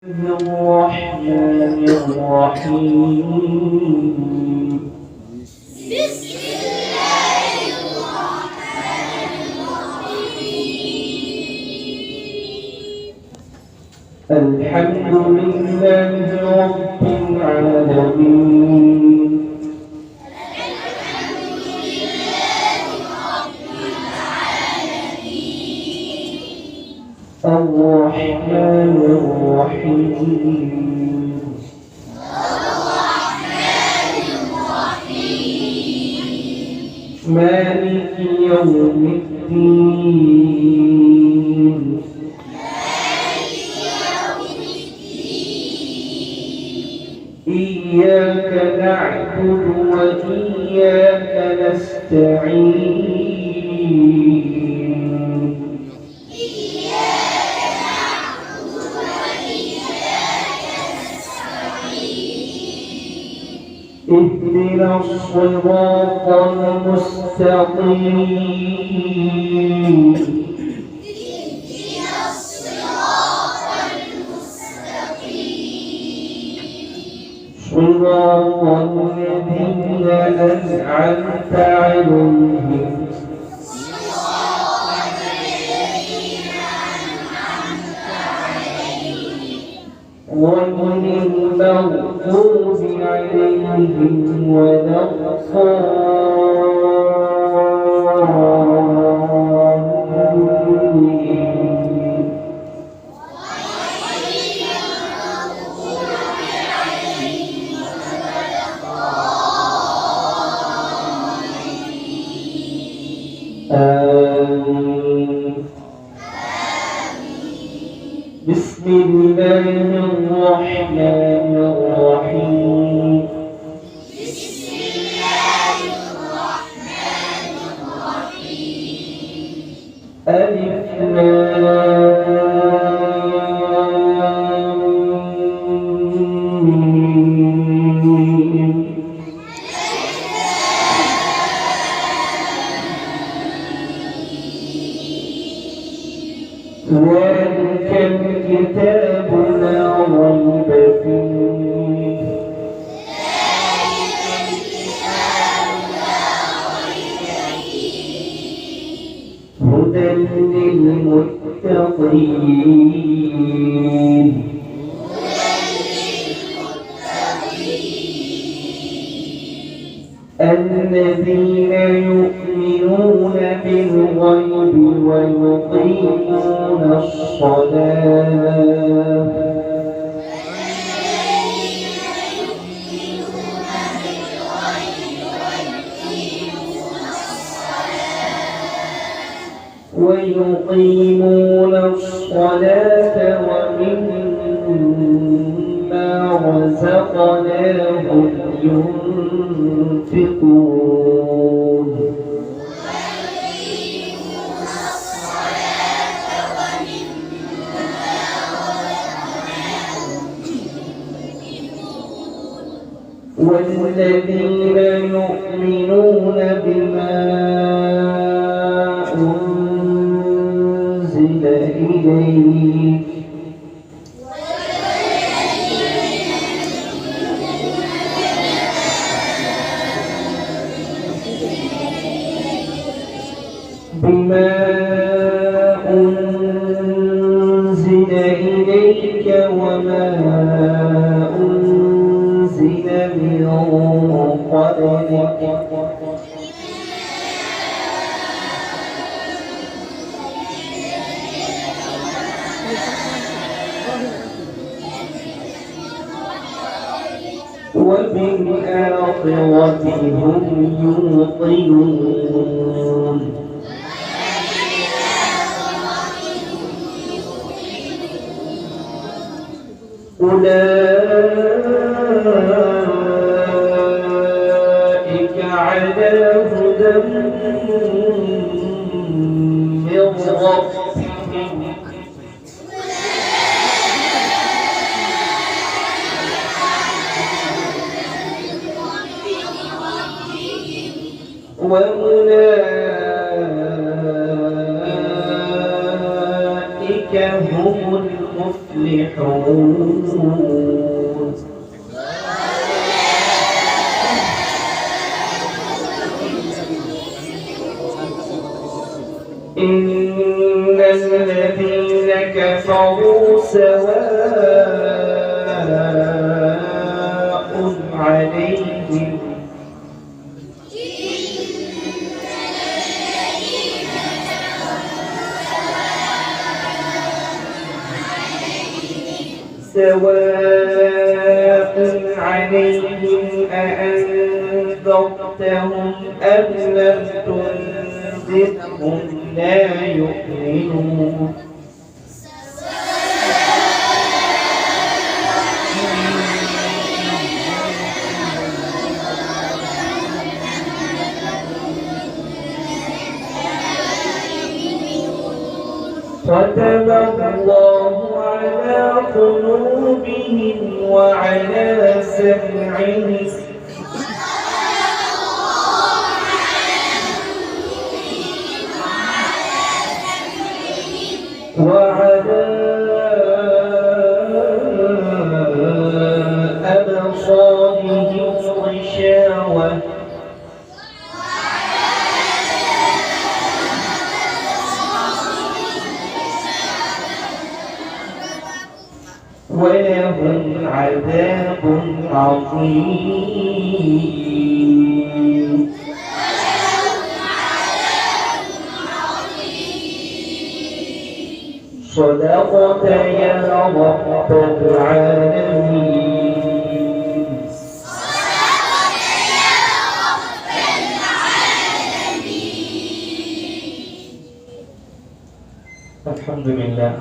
الرحمن الرحيم بسم الله الرحمن الرحيم الحمد لله رب العالمين الحمد لله رب العالمين الرحمن الرحيم الرحمن الرحيم مالك يوم الدين مالك يوم الدين إياك نعبد وإياك نستعين إياك نعبد وإياك نستعين اهدنا الصراط المستقيم اهدنا الصراط المستقيم صراط الذين أنعمت عليهم صراط الذين أنعمت عليهم غير المغضوب عليهم ولا الضالين آمين بسم الله الرحمن الرحيم بسم الله الرحمن الرحيم ألف لام ميم ذلك الكتاب لا ريب فيه ذلك الكتاب لا ريب فيه هدى للمتقين الذين يؤمنون بالغيب ويقيمون الصلاة ومما رزقناهم ينفقون والذين يؤمنون بما أنزل إليك وما أنزل من قبلك وبالآخرة هم يوقنون أولئك على هدى من ربهم وأولئك هم المفلحون يفلحون إن الذين كفروا سواء عليهم أأنذرتهم أم لم تنذرهم لا يؤمنون ختم الله على قلوبهم وعلى سمعهم وعلى أبصارهم غشاوة ولهم عذاب عظيم صدقت يا رب العالمين الحمد لله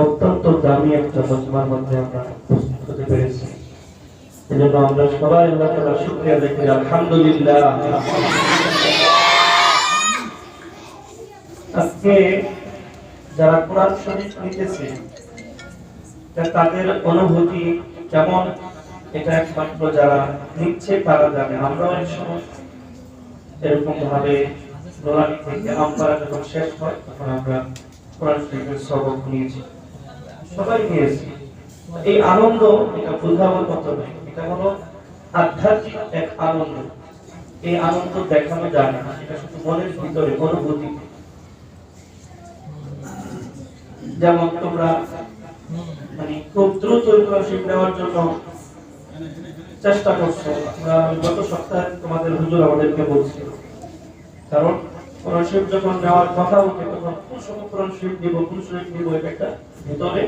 অত্যন্ত দামি একটা মজমার মধ্যে আমরা উপস্থিত হতে পেরেছি এজন্য আমরা সবাই আল্লাহ তাআলার শুকরিয়া দেখি আলহামদুলিল্লাহ আজকে যারা কোরআন শরীফ নিতেছে তাদের অনুভূতি কেমন এটা একমাত্র যারা নিচ্ছে তারা জানে আমরা অনেক সময় এরকম ভাবে নোরানি থেকে আমরা যখন শেষ হয় তখন আমরা কোরআন শরীফের সবক নিয়েছি সবাই নিয়েছি এই আনন্দ এটা বোঝাবার মতো নয় এটা হলো আধ্যাত্মিক এক আনন্দ এই আনন্দ দেখানো যায় না এটা শুধু মনের ভিতরে অনুভূতি যেমন তোমরা মানে খুব দ্রুত কোরআন শরীফ নেওয়ার জন্য চেষ্টা করছো আমরা গত সপ্তাহে তোমাদের হুজুর আমাদেরকে বলছিল কারণ কোরআন শরীফ যখন নেওয়ার কথা উঠে তখন কোন সময় কোরআন শরীফ নিব কোন শরীফ নিব এটা ভিতরে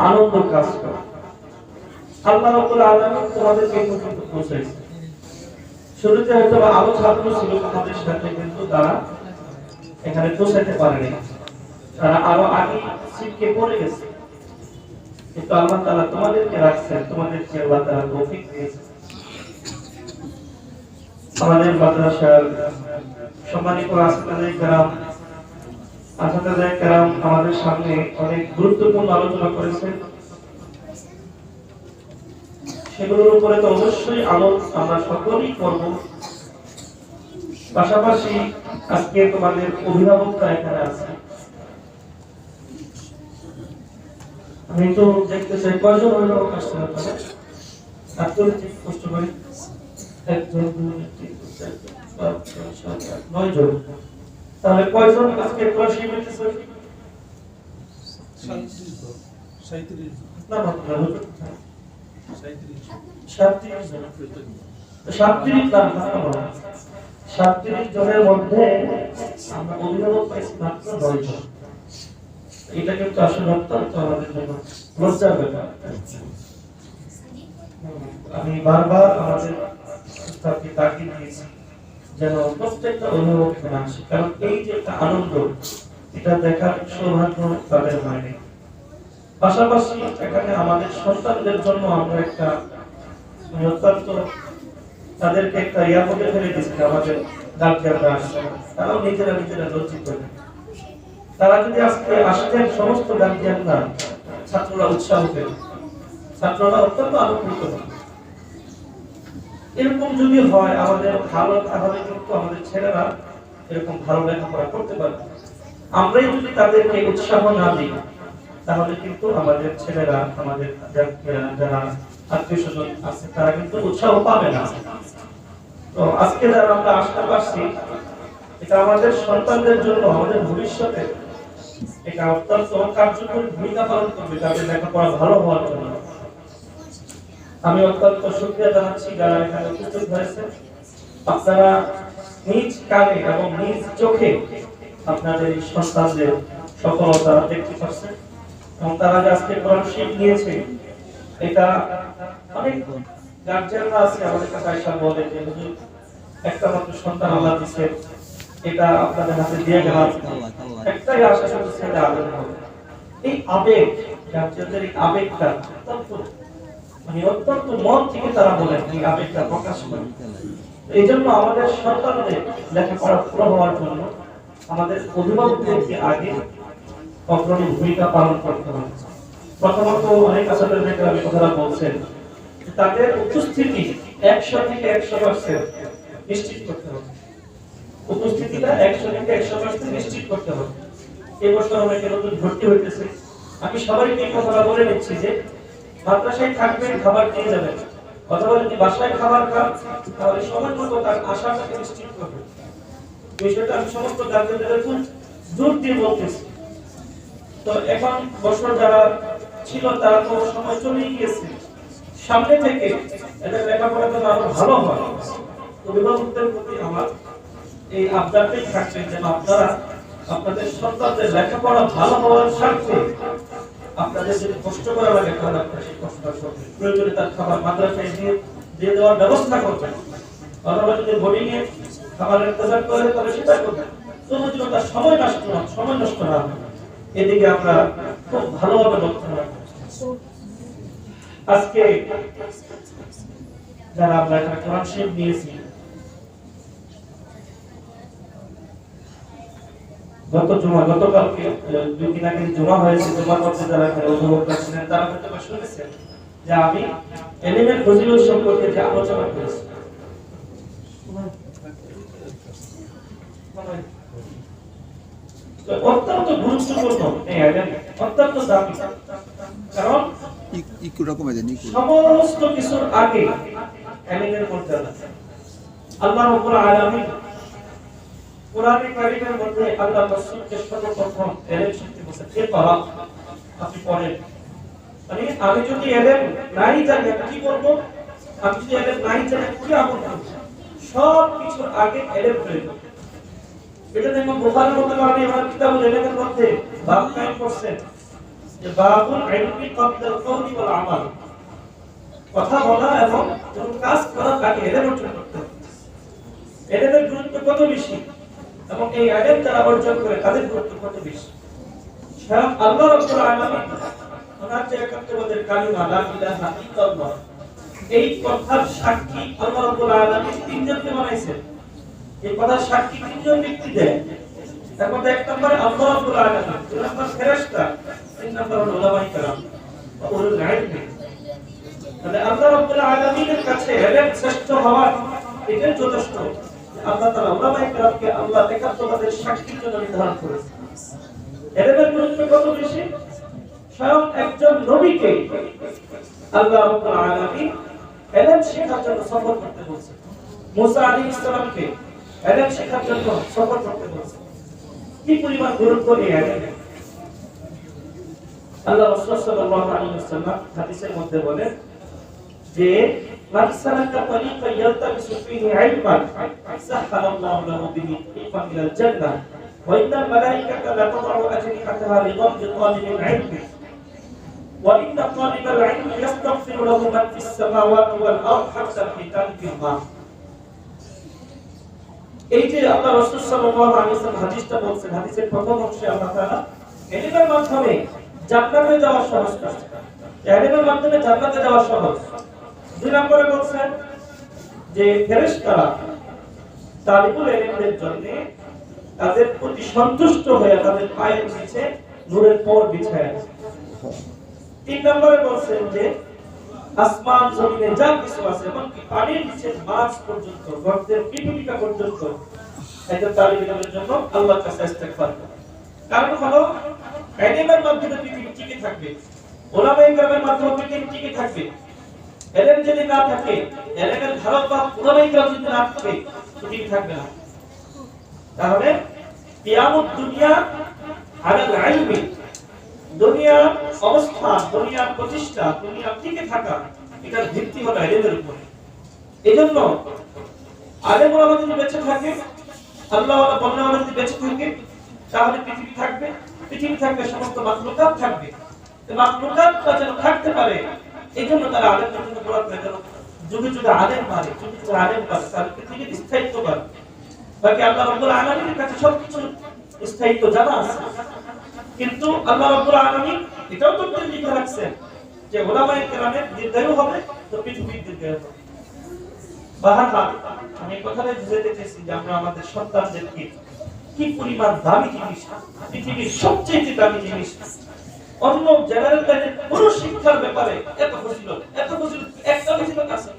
আনন্দ কাজ করে আল্লাহ রাব্বুল আলামিন তোমাদেরকে পর্যন্ত পৌঁছাইছে শুরুতে হয়তো আরো ছাত্র ছিল আমাদের সাথে কিন্তু তারা এখানে পৌঁছাতে পারেনি তারা আরো আগে সিটকে পড়ে গেছে কিন্তু আল্লাহ তাআলা তোমাদেরকে রাখছেন তোমাদেরকে আল্লাহ তাআলা তৌফিক দিয়েছেন আমাদের মাদ্রাসার সম্মানিত আসাদায়ে কেরাম আমাদের সামনে অনেক গুরুত্বপূর্ণ আলোচনা করেছেন সেগুলোর উপরে তো অবশ্যই আমরা সকলেই করব পাশাপাশি আজকে তোমাদের অভিভাবকরা এখানে আছে আমি তো দেখতে চাই কয়জন অভিভাবক আসতে পারে আপনারা ঠিক কষ্ট করে 1 2 3 4 5 6 7 8 9 জন তাহলে কয়জন আজকে ক্লাস নিতে স্যার 37 না মাত্র 37 জন 37 জনের মধ্যে আমরা অভিভাবক পাইছি মাত্র 9 জন এটা কিন্তু আসলে অত্যন্ত আমাদের জন্য লজ্জার ব্যাপার আমি বারবার আমাদের উস্তাদকে তাকিদ দিয়েছি যেন প্রত্যেকটা অভিভাবক এখানে আসে কারণ এই যে একটা আনন্দ এটা দেখার সৌভাগ্য তাদের হয়নি পাশাপাশি এখানে আমাদের সন্তানদের জন্য আমরা একটা অত্যন্ত তাদেরকে একটা ইয়াপকে ফেলে দিচ্ছি আমাদের গার্জিয়ানরা আসছে তারাও নিজেরা লজ্জিত তারা যদি আজকে আসতেন সমস্ত গার্জিয়ানরা ছাত্ররা উৎসাহ পেত ছাত্ররা অত্যন্ত আনন্দিত হতো এরকম যদি হয় আমাদের ভালো তাহলে কিন্তু আমাদের ছেলেরা এরকম ভালো লেখাপড়া করতে পারবে আমরাই যদি তাদেরকে উৎসাহ না দিই তাহলে কিন্তু আমাদের ছেলেরা, আমাদের যারা আত্মীয় স্বজন আছে তারা কিন্তু উৎসাহ পাবে না। তো আজকে যারা আমরা আসতে পারছি, এটা আমাদের সন্তানদের জন্য, আমাদের ভবিষ্যতে এটা অত্যন্ত কার্যকরী ভূমিকা পালন করবে তাদের লেখাপড়া ভালো হওয়ার জন্য। আমি অত্যন্ত শুকরিয়া জানাচ্ছি যারা এখানে উপস্থিত হয়েছে। আপনারা নিজ কানে এবং নিজ চোখে আপনাদের এই সন্তানদের সফলতা দেখতে পাচ্ছেন এবং তারা যে আজকে কোরআন শিখ নিয়েছে, এটা অনেক গার্জিয়ানরা আছে আমাদের কাছে আইসা বলে যে হুজুর একটা মাত্র সন্তান আল্লাহ দিয়েছে, এটা আপনাদের হাতে দিয়ে গেলাম, একটাই আশা শুধু ছেলে আবেগ হবে। এই আবেগ, গার্জিয়ানদের এই আবেগটা অত্যন্ত মন থেকে তারা বলেন, এই আবেগটা প্রকাশ করে। এই জন্য আমাদের সন্তানদের লেখাপড়া পুরো হওয়ার জন্য আমাদের অভিভাবকদেরকে আগে অগ্রণী ভূমিকা পালন করতে হবে। প্রথমত অনেক আচার্যদের আমি কথাটা বলছেন, তাদের উপস্থিতি 100 থেকে 100% নিশ্চিত করতে হবে। উপস্থিতিটা 100 থেকে 100% নিশ্চিত করতে হবে। এই বছর অনেকে নতুন ভর্তি হইতেছে, আমি সবাইকে এই কথাটা বলে নিচ্ছি যে মাদ্রাসায় থাকবেন, খাবার দিয়ে যাবেন, অথবা যদি বাসায় খাবার খান তাহলে সময় মতো তার আশাটাকে নিশ্চিত করবেন। বিষয়টা আমি সমস্ত গার্জিয়ানদের খুব জোর দিয়ে বলতেছি। তো এখন বছর যারা ছিল তারা তো সময় চলে গিয়েছে, সামনে থেকে এদের লেখাপড়া যেন আরো ভালো হয়। অভিভাবকদের প্রতি আমার এই আবদারটাই থাকছে যেন আপনারা আপনাদের সন্তানদের লেখাপড়া ভালো হওয়ার স্বার্থে আপনাদের যদি কষ্ট করা লাগে তাহলে আপনারা সেই কষ্টটা করবেন। প্রয়োজনে তার খাবার মাদ্রাসায় দিয়ে দেওয়ার ব্যবস্থা করবেন, অথবা যদি বোর্ডিং এ খাবারের ইন্তজাম করে তাহলে সেটা করবেন। তবু যেন তার সময় নষ্ট না হয়, এদিকে আমরা খুব ভালোভাবে লক্ষ্য রাখবো। আজকে যারা আমরা এখানে কোরআন শরীফ নিয়েছি, গতকালকে 2 দিন আগে জমা হয়েছে, জমার মধ্যে যারা এখানে অভিভাবক ছিলেন তারা হয়তো শুনেছেন যে আমি এলিমের ফজিলত সম্পর্কে যে আলোচনা করেছি। অত্যন্ত গুরুত্বপূর্ণ এই আইটেম, অত্যন্ত দামি, কারণ সমস্ত কিছুর আগে এলিমের মর্যাদা। আল্লাহ রাব্বুল আলামিন কোরআনে কারীমের মধ্যে আল্লাহ রাসূলকে সর্বপ্রথম এলেম শিখতে বলেছেন, ইকরা, আপনি পড়েন। মানে আমি যদি এলেম নাই জানি কি করব, আমি যদি এলেম নাই জানি কি আমল করব, সব কিছুর আগে এলেম প্রয়োজন। এটা দেখুন বুখারীর মধ্যে আমি আমার কিতাবুল ইলমের মধ্যে বাব কায়েম করছেন যে বাবুল ইলমি ক্বাবলাল কওলি ওয়াল আমাল, কথা বলা এবং কোনো কাজ করার আগে এলেম অর্জন করতে হবে। এলেমের গুরুত্ব কত বেশি এবং এই ইলম যারা অর্জন করে তাদের গুরুত্ব কত বেশি। স্বয়ং আল্লাহ রাব্বুল আলামিন ওনার যে একাত্মবাদের কালিমা লা ইলাহা ইল্লাল্লাহ, এই কথার সাক্ষী আল্লাহ রাব্বুল আলামিন তিনজনকে বানাইছেন। এই কথার সাক্ষী তিনজন ব্যক্তি দেয়। তার মধ্যে এক নম্বরে আল্লাহ রাব্বুল আলামিন, দুই নম্বর ফেরেশতা, তিন নম্বর হলো উলামায়ে কেরাম বা উলুল ইলম। তাহলে আল্লাহ রাব্বুল আলামিনের কাছে ইলম শ্রেষ্ঠ হওয়া এটাই যথেষ্ট। আল্লাহ তাআলা উলামায়ে কেরামকে আল্লাহ একাত্মবাদের সাক্ষীর জন্য নির্ধারণ করেছেন। ইলমের গুরুত্ব কত বেশি, স্বয়ং একজন নবীকে আল্লাহ রাব্বুল আলামিন ইলম শেখার জন্য সফর করতে বলেছেন। মুসা আলাইহিস সালামকে ইলম শেখার জন্য সফর করতে বলেছেন। কি পরিমাণ গুরুত্ব এই ইলমের। আল্লাহ রাসূল সাল্লাল্লাহু আলাইহি ওয়াসাল্লাম হাদিসের মধ্যে বলেন যে মান সালাকা তরিকা ইয়ালতামিসু ফীহি ইলমান সাহহালাল্লাহু লাহু বিহি তরিকান ইলাল জান্নাহ ওয়া ইন্নাল মালায়েকাতা লা তাদউ আজনিহাতাহা লিদাম লিতালিবিল ইলমি ওয়া ইন্না তালিবাল ইলমি ইস্তাগফিরু লাহু মান ফিস সামাওয়াতি ওয়াল আরদ হাত্তা হিতান ফিল মা। এই যে আল্লাহ রাসূল সাল্লাল্লাহু আলাইহি ওয়াসাল্লাম হাদিসটা বলছেন, হাদিসের প্রথম অংশে আল্লাহ তাআলা ইলমের মাধ্যমে জান্নাতে যাওয়া সহজ করছে। ইলমের মাধ্যমে জান্নাতে যাওয়া সহজ। দুই নম্বরে বলছেন যে ফেরেশতারা তালিবুল ইলমদের জন্য তাদের প্রতি সন্তুষ্ট হয়ে তাদের পায়ের নিচে নূরের পর বিছায় আছে। তিন নম্বরে বলছেন যে আসমান জমিনে যা কিছু আছে এমনকি পানির নিচে মাছ পর্যন্ত, গর্তের পিপিলিকা পর্যন্ত একজন তালিব ইলমের জন্য আল্লাহর কাছে ইস্তেগফার করে। কারণ হলো ইলমের মাধ্যমে পৃথিবী টিকে থাকবে, ওলামায়ে কেরামের মাধ্যমে পৃথিবী টিকে থাকবে। এলেম যদি না থাকে, এলেমের ধারক বা ওলামায়ে কেরাম যদি না থাকে, পৃথিবী থাকবে না। তাহলে কিয়ামত দুনিয়া আলাল ইলমি, দুনিয়ার অবস্থা, দুনিয়ার প্রতিষ্ঠা, দুনিয়া টিকে থাকা, এটার ভিত্তি হলো ইলমের উপরে। এজন্য আলেম ওলামা যদি বেঁচে থাকে, আল্লাহ ওয়ালা বন্যা ওয়ালা যদি বেঁচে থাকে, তাহলে পৃথিবী থাকবে, পৃথিবী থাকবে, সমস্ত মাখলুকাত থাকবে। এই মাখলুকাতটা যেন থাকতে পারে, এজন্য তারা আলেমদের জন্য দোয়া করে, যেন যুগে যুগে আলেম বাড়ে, যুগে যুগে আলেম বাড়ে, তাহলে পৃথিবীর স্থায়িত্ব বাড়ে। বাকি আল্লাহ রাব্বুল আলামিনের কাছে সবকিছু স্থায়িত্ব জানা আছে, কিন্তু আল্লাহ রাব্বুল আলামিন এটাও তো লিখে রাখছেন যে ওলামায়ে কেরামের দীর্ঘায়ু হবে তো পৃথিবীর দীর্ঘায়ু হবে। বাহারহাল আমি এই কথাটাই বুঝাতে চাইছি যে আমরা আমাদের সন্তানদেরকে কি পরিমাণ দামি জিনিস, পৃথিবীর সবচেয়ে দামি জিনিস, অন্য জেনারেল লাইনের পুরো শিক্ষার ব্যাপারে এত ফজিলত, এত ফজিলত, একটা ফজিলত আছে,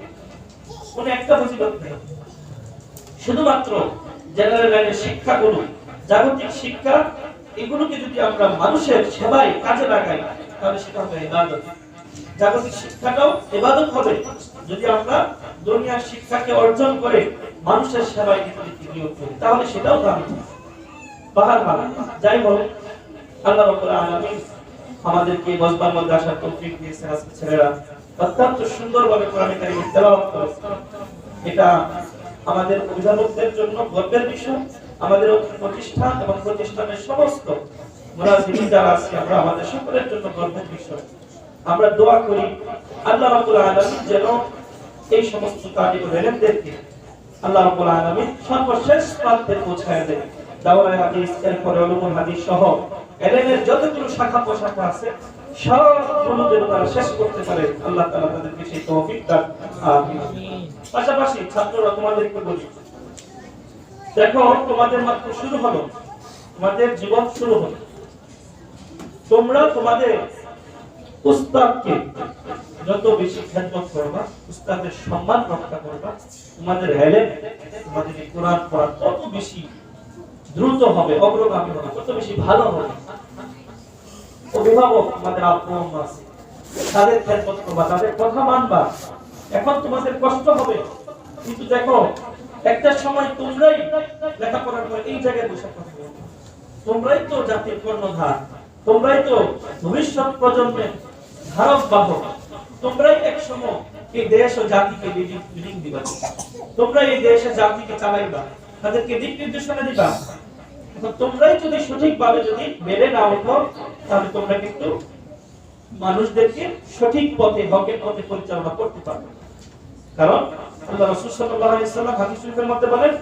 কোন একটা ফজিলত নেই। শুধুমাত্র জেনারেল লাইনের শিক্ষাগুলো, জাগতিক শিক্ষা, এগুলোকে যদি আমরা মানুষের সেবায় কাজে লাগাই, তাহলে সেটা হবে ইবাদত। জাগতিক শিক্ষাটাও ইবাদত হবে যদি আমরা দুনিয়ার শিক্ষাকে অর্জন করে মানুষের সেবায় নিয়োগ করি, তাহলে সেটাও দামি। বাহারহাল যাই হোক, আল্লাহ রাব্বুল আলামিন আমাদেরকে বসবার মধ্যে আসার তৌফিক দিয়েছেন। আজকে ছেলেরা অত্যন্ত সুন্দরভাবে কোরআন কারীম তেলাওয়াত করেছে। এটা আমাদের অভিভাবকদের জন্য গর্বের বিষয়, আমাদের প্রতিষ্ঠান এবং প্রতিষ্ঠানের সমস্ত মুনাজিবিন যারা আছে, আমরা আমাদের সকলের জন্য গর্বের বিষয়। আমরা দোয়া করি আল্লাহ রাব্বুল আলামিন যেন এই সমস্ত তালিবুল ইলমদেরকে আল্লাহ রাব্বুল আলামিন সর্বশেষ প্রান্তে পৌঁছায় দেন। দাওরায়ে হাদিস, এরপরে উলুমুল হাদিস সহ ইলমের যতগুলো শাখা প্রশাখা আছে সবগুলো যেন তারা শেষ করতে পারে, আল্লাহ তাআলা তাদেরকে সেই তৌফিক দান। আমিন। পাশাপাশি ছাত্ররা তোমাদেরকে বলি, দেখো তোমাদের মাত্র শুরু হলো, তোমাদের জীবন শুরু হলো, তোমরা তোমাদের উস্তাদকে যত বেশি খেদমত করবা, উস্তাদের সম্মান রক্ষা করবা, তোমাদের ইলম, তোমাদের কোরআন পড়া তত বেশি দ্রুত হবে, অগ্রগামী হবে, তত বেশি ভালো হবে। অভিভাবক তোমাদের আপন আছে, তাদের খেদমত করবা, তাদের কথা মানবা। এখন তোমাদের কষ্ট হবে, কিন্তু দেখো একটা সময় তোমরাই লেখাপড়ার পর এই জায়গায় বসে কথা বলবে, তোমরাই তো জাতির কর্ণধার, তোমরাই তো ভবিষ্যৎ প্রজন্মের ধারক বাহক, তোমরাই এক সময় এই দেশ ও জাতিকে লিডিং দিবা, তোমরা এই দেশে জাতিকে চালাইবা, তাদেরকে দিক নির্দেশনা দিবা। তোমরাই যদি সঠিকভাবে যদি মেনে না ওঠো, তাহলে তোমরা কিন্তু মানুষদেরকে সঠিক পথে, হকের পথে পরিচালনা করতে পারবে। কারণ আল্লাহ রাসূল সাল্লাল্লাহু আলাইহি ওয়াসাল্লাম হাদিস শরীফের মধ্যে বলেন,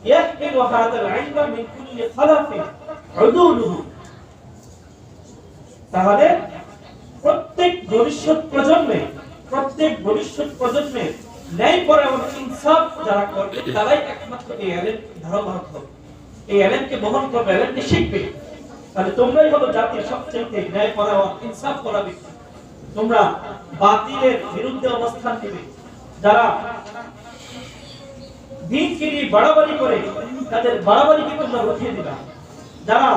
ইয়াহমিলু হাদাল ইলমা মিন কুল্লি খালাফিন উদুলুহু। তাহলে প্রত্যেক ভবিষ্যৎ প্রজন্মে ন্যায়পরায়ণ ইনসাফ যারা করবে, তারাই একমাত্র এই ইলম ধারক হবে, এই ইলমকে বহন করবে, ইলমকে শিখবে। তাহলে তোমরাই হলো জাতির সবচেয়ে ন্যায়পরায়ণ ইনসাফ করা ব্যক্তি। তোমরা বাতিলের বিরুদ্ধে অবস্থান নেবে, যারা দ্বীনকে নিয়ে বাড়াবাড়ি করে তাদের বাড়াবাড়িকে তোমরা রুখিয়ে দিবা, যারা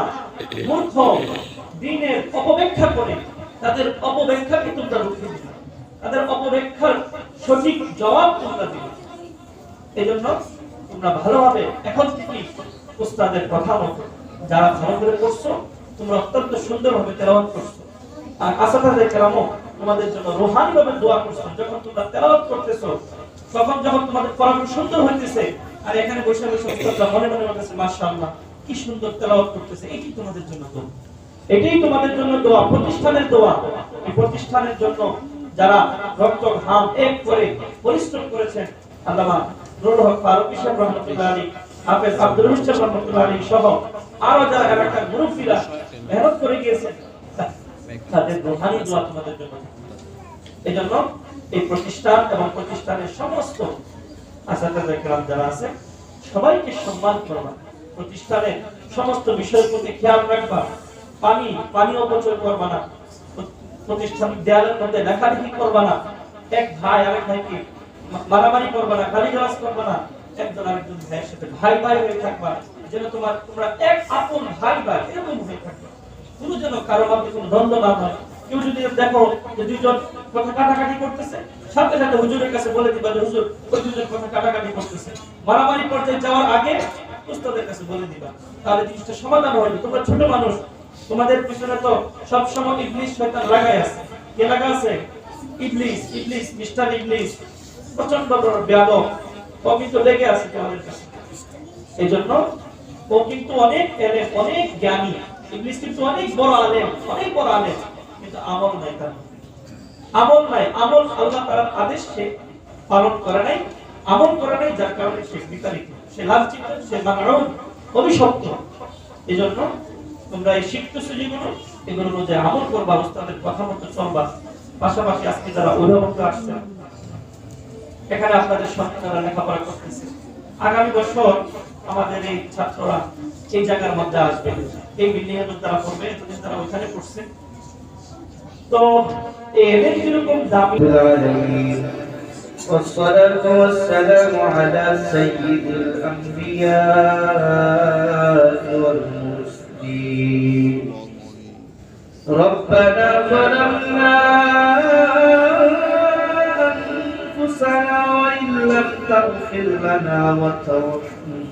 মূর্খ দ্বীনের অপব্যাখ্যা করে তাদের অপব্যাখ্যাকে তোমরা রুখিয়ে দিবা, তাদের অপব্যাখ্যার সঠিক জবাব তোমরা দিবে। এজন্য তোমরা ভালোভাবে এখন থেকে উস্তাদের কথা মতো যারা ভালো করে পড়ছো, তোমরা অত্যন্ত সুন্দরভাবে তেলাওয়াত করছো, আর আসাতায়ে কেরামও তোমাদের জন্য রূহানিভাবে দোয়া করছো। যখন তোমরা তেলাওয়াত করতেছো, তখন যখন তোমাদের পড়ানো সুন্দর হইতেছে, আর এখানে বসে বসে উস্তাদরা মনে মনে বলতেছে মাশাআল্লাহ কি সুন্দর তেলাওয়াত করতেছে, এটাই তোমাদের জন্য দোয়া, এটাই তোমাদের জন্য দোয়া, প্রতিষ্ঠানের দোয়া। এই প্রতিষ্ঠানের জন্য যারা রক্ত ঘাম এক করে পরিশ্রম করেছেন, আল্লামা নুরুল হক ফারুকী সাহেব রাহমাতুল্লাহ আলাইহি, হাফেজ আব্দুল রহিম সাহেব রাহমাতুল্লাহ আলাইহি সহ আরো যারা এলাকার মুরব্বিরা মেহনত করে গিয়েছেন, তাদের রূহানি দোয়া তোমাদের জন্য। এজন্য এই প্রতিষ্ঠান এবং প্রতিষ্ঠানের সমস্ত আসাতায়ে কেরাম যারা আছে, সবাইকে সম্মান করবা, প্রতিষ্ঠানের সমস্ত বিষয়ের প্রতি খেয়াল রাখবা, পানি অপচয় করবা না, প্রতিষ্ঠানের দেয়ালের মধ্যে লেখালেখি করবা না, এক ভাই আরেক ভাইকে মারামারি করবা না, গালিগালাজ করবা না, একজন আরেকজন ভাইয়ের সাথে ভাই হয়ে থাকবা, যেন তোমরা এক আপন ভাই এরকম হয়ে থাকবে। কোনো যেন কারো মধ্যে কোনো দ্বন্দ্ব না হয়, কেউ যদি দেখো যে দুইজন কথা কাটাকাটি করতেছে, সাথে সাথে হুজুরের কাছে বলে দিবা যে হুজুর ওই দুইজন কথা কাটাকাটি করতেছে, মারামারি পর্যায়ে যাওয়ার আগে উস্তাদের কাছে বলে দিবা, তাহলে জিনিসটা সমাধান হবে। তোমরা ছোট মানুষ, তোমাদের পিছনে তো সব সময় ইবলিস শয়তান লাগাই আছে। কে লাগা আছে? ইবলিস। ইবলিস, মিস্টার ইবলিস প্রচন্ড বড় বেয়াদব, ও কিন্তু লেগে আছে তোমাদের কাছে। এই জন্য ও কিন্তু অনেক এলেম, অনেক জ্ঞানী। ইবলিস কিন্তু অনেক বড় আলেম, অনেক বড় আলেম, কিন্তু আমল নাই তার। আমল নাই, আমল আল্লাহ তাআলার আদেশ সে পালন করে নাই, আমল করে নাই, যার কারণে সে বিতাড়িত, সে লাঞ্ছিত, সে মানরুন, অভিশপ্ত। এই জন্য তোমরা এই শিখতেছো যেগুলো, এগুলো অনুযায়ী আমল করবা, উস্তাদের কথা মতো চলবা। পাশাপাশি আজকে যারা অভিভাবক আসছেন, এখানে আপনাদের সন্তানরা লেখাপড়া করতেছে, আগামী বছর আমাদের এই ছাত্ররা এই জায়গার মধ্যে আসবে, এই বিল্ডিং এর মধ্যে তারা পড়বে, এতদিন তারা ওইখানে পড়ছে। তো এদের যেরকম দাবি। والصلاة والسلام على سيد الأنبياء والمرسلين. ربنا ظلمنا أنفسنا وإن لم تغفر لنا وترحمنا